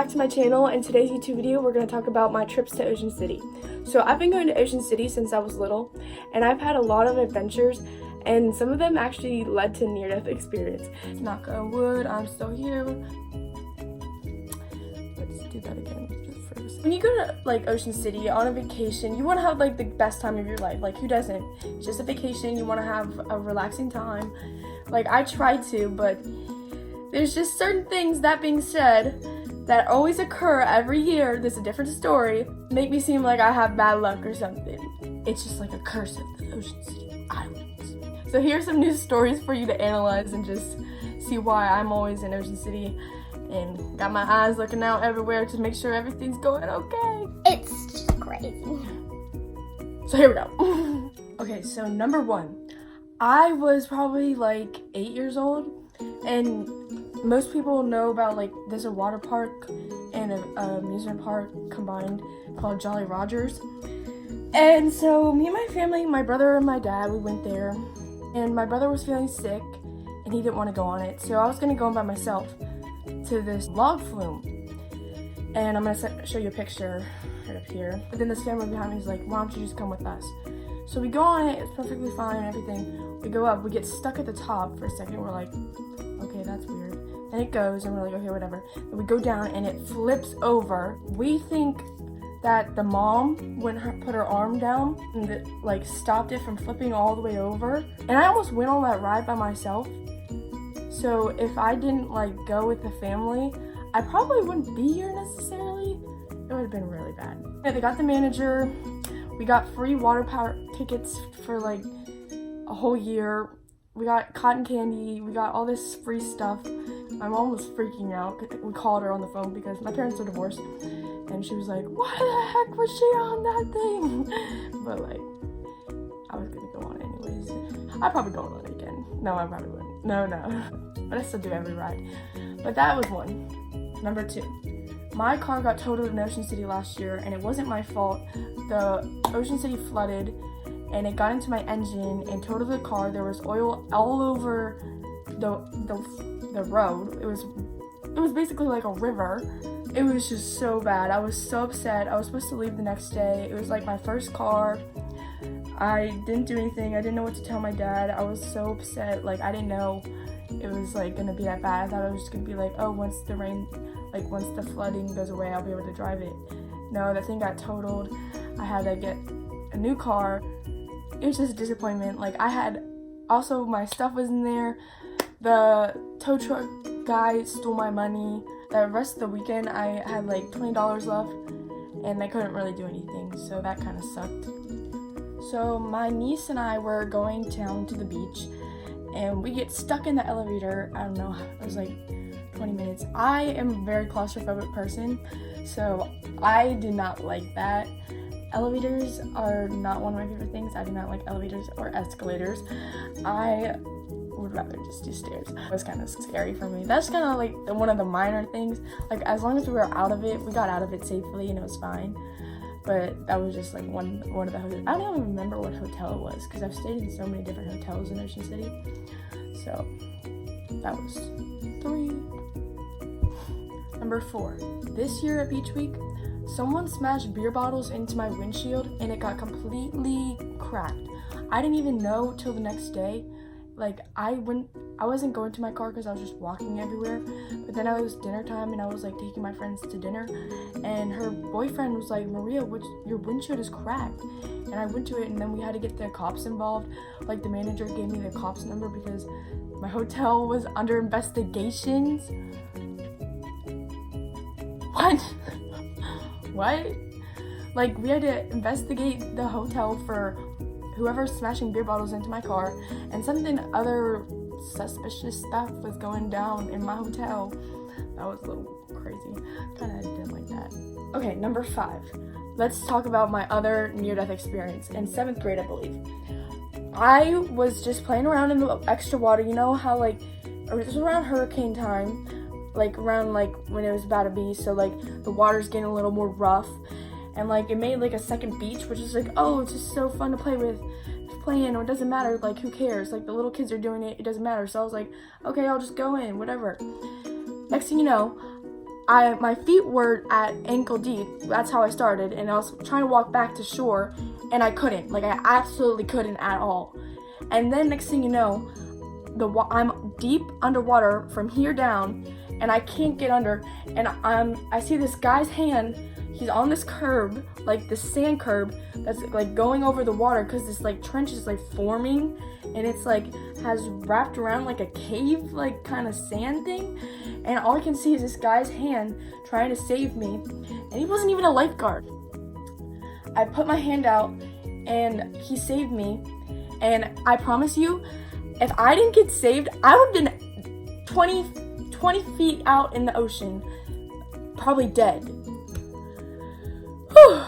back to my channel. In today's YouTube video, we're going to talk about my trips to Ocean City. So I've been going to Ocean City since I was little, and I've had a lot of adventures, and some of them actually led to near-death experience. Knock on wood, I'm still here. Let's do that again first. When you go to like Ocean City on a vacation, you want to have like the best time of your life. Like, who doesn't? It's just a vacation. You want to have a relaxing time. Like, I try to, but there's just certain things, that being said, that always occur every year. There's a different story. Make me seem like I have bad luck or something. It's just like a curse of the Ocean City Islands. So here's some news stories for you to analyze and just see why I'm always in Ocean City and got my eyes looking out everywhere to make sure everything's going okay. It's just crazy. So here we go. Okay, so number one. I was probably like 8 years old, and most people know about, like, there's a water park and an amusement park combined called Jolly Rogers. And so me and my family, my brother and my dad, we went there, and my brother was feeling sick and he didn't want to go on it, so I was going to go by myself to this log flume. And I'm going to show you a picture right up here. But then this family behind me is like, why don't you just come with us? So we go on it, it's perfectly fine and everything. We go up, we get stuck at the top for a second, we're like, okay, that's weird. And it goes, and we're like, okay, whatever. And we go down, and it flips over. We think that the mom, when put her arm down, and it, like, stopped it from flipping all the way over. And I almost went on that ride by myself. So if I didn't, like, go with the family, I probably wouldn't be here necessarily. It would have been really bad. Yeah, they got the manager. We got free water park tickets for, like, a whole year. We got cotton candy. We got all this free stuff. My mom was freaking out. We called her on the phone because my parents are divorced, and she was like, why the heck was she on that thing? But, like, I was gonna go on it anyways. I'd probably go on it again. No, I probably wouldn't. No. But I still do every ride. But that was one. Number two. My car got totaled in Ocean City last year, and it wasn't my fault. The Ocean City flooded, and it got into my engine and totaled the car. There was oil all over the road. It was basically like a river. It was just so bad. I was so upset. I was supposed to leave the next day. It was like my first car. I didn't do anything. I didn't know what to tell my dad. I was so upset. Like, I didn't know it was like gonna be that bad. I thought it was just gonna be like, oh, once the flooding goes away, I'll be able to drive it. No, the thing got totaled. I had to get a new car. It was just a disappointment. Like, also my stuff was in there. The tow truck guy stole my money. The rest of the weekend, I had like $20 left, and I couldn't really do anything, so that kind of sucked. So my niece and I were going down to the beach, and we get stuck in the elevator. I don't know, it was like 20 minutes. I am a very claustrophobic person, so I did not like that. Elevators are not one of my favorite things. I do not like elevators or escalators. I would rather just do stairs. It was kind of scary for me. That's kind of like one of the minor things. Like, as long as we were out of it, we got out of it safely and it was fine. But that was just like one of the hotels. I don't even remember what hotel it was because I've stayed in so many different hotels in Ocean City. So that was 3. Number 4. This year at Beach Week, someone smashed beer bottles into my windshield and it got completely cracked. I didn't even know till the next day. Like, I wasn't going to my car because I was just walking everywhere. But then it was dinner time, and I was like taking my friends to dinner, and her boyfriend was like, Maria, your windshield is cracked. And I went to it, and then we had to get the cops involved. Like, the manager gave me the cops number because my hotel was under investigations. What? Like, we had to investigate the hotel for whoever's smashing beer bottles into my car, and other suspicious stuff was going down in my hotel. That was a little crazy. Kind of didn't like that. Okay, number 5. Let's talk about my other near-death experience in 7th grade, I believe. I was just playing around in the extra water. You know how, like, it was around hurricane time, like around like when it was about to be, so like the water's getting a little more rough. And like, it made like a second beach, which is like, oh, it's just so fun to play with, playing, or it doesn't matter, like, who cares, like, the little kids are doing it, it doesn't matter. So I was like, okay, I'll just go in, whatever. Next thing you know, my feet were at ankle deep. That's how I started, and I was trying to walk back to shore, and I couldn't. Like, I absolutely couldn't at all. And then next thing you know, I'm deep underwater from here down, and I can't get under. And I see this guy's hand. He's on this curb, like this sand curb that's like going over the water, because this like trench is like forming, and it's like has wrapped around like a cave like kind of sand thing. And all I can see is this guy's hand trying to save me, and he wasn't even a lifeguard. I put my hand out and he saved me, and I promise you, if I didn't get saved, I would have been 20 feet out in the ocean, probably dead. Whew.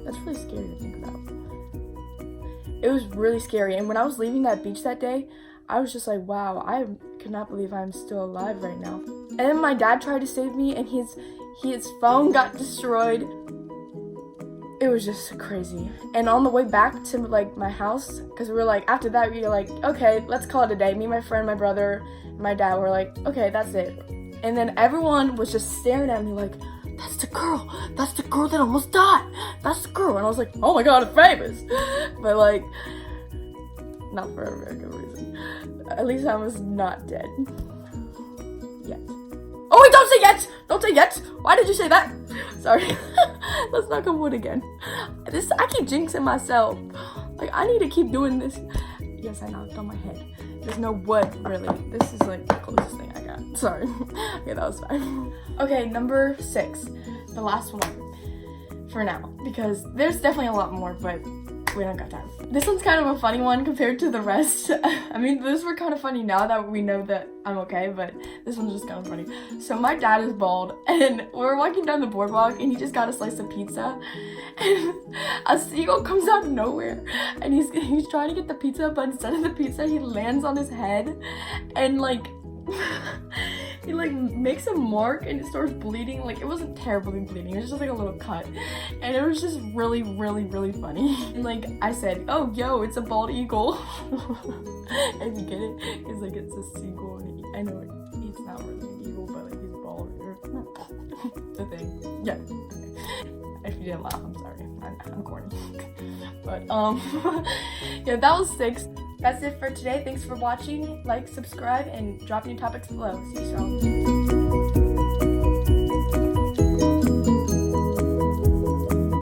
That's really scary to think about. It was really scary, and when I was leaving that beach that day, I was just like, wow, I could not believe I'm still alive right now. And then my dad tried to save me, and his phone got destroyed. It was just crazy. And on the way back to like my house, because we were like, after that we were like, okay, let's call it a day. Me, my friend, my brother, and my dad were like, okay, that's it. And then everyone was just staring at me like, that's the girl that almost died, that's the girl. And I was like, oh my god, I'm famous. But like, not for a very good reason. At least I was not dead yet. Oh wait, don't say yet! Don't say yet! Why did you say that? Sorry. Let's not come wood again. I keep jinxing myself. Like, I need to keep doing this. Yes, I knocked on my head. There's no wood, really. This is like the closest thing I got. Sorry. Okay, that was fine. Okay, number 6. The last one for now. Because there's definitely a lot more, but we don't got time. This one's kind of a funny one compared to the rest. I mean, those were kind of funny now that we know that I'm okay, but this one's just kind of funny. So my dad is bald, and we're walking down the boardwalk, and he just got a slice of pizza, and a seagull comes out of nowhere, and he's trying to get the pizza, but instead of the pizza, he lands on his head, and like, he like makes a mark and it starts bleeding. Like, it wasn't terribly bleeding, it was just like a little cut, and it was just really, really, really funny. And like, I said, oh yo, it's a bald eagle. And you get it? It's like, it's a seagull, and I know it's not really an eagle, but like, he's bald. The thing. Yeah. If you didn't laugh, I'm sorry. I'm corny. But yeah, that was 6. That's it for today. Thanks for watching. Like, subscribe, and drop your topics below. See you soon.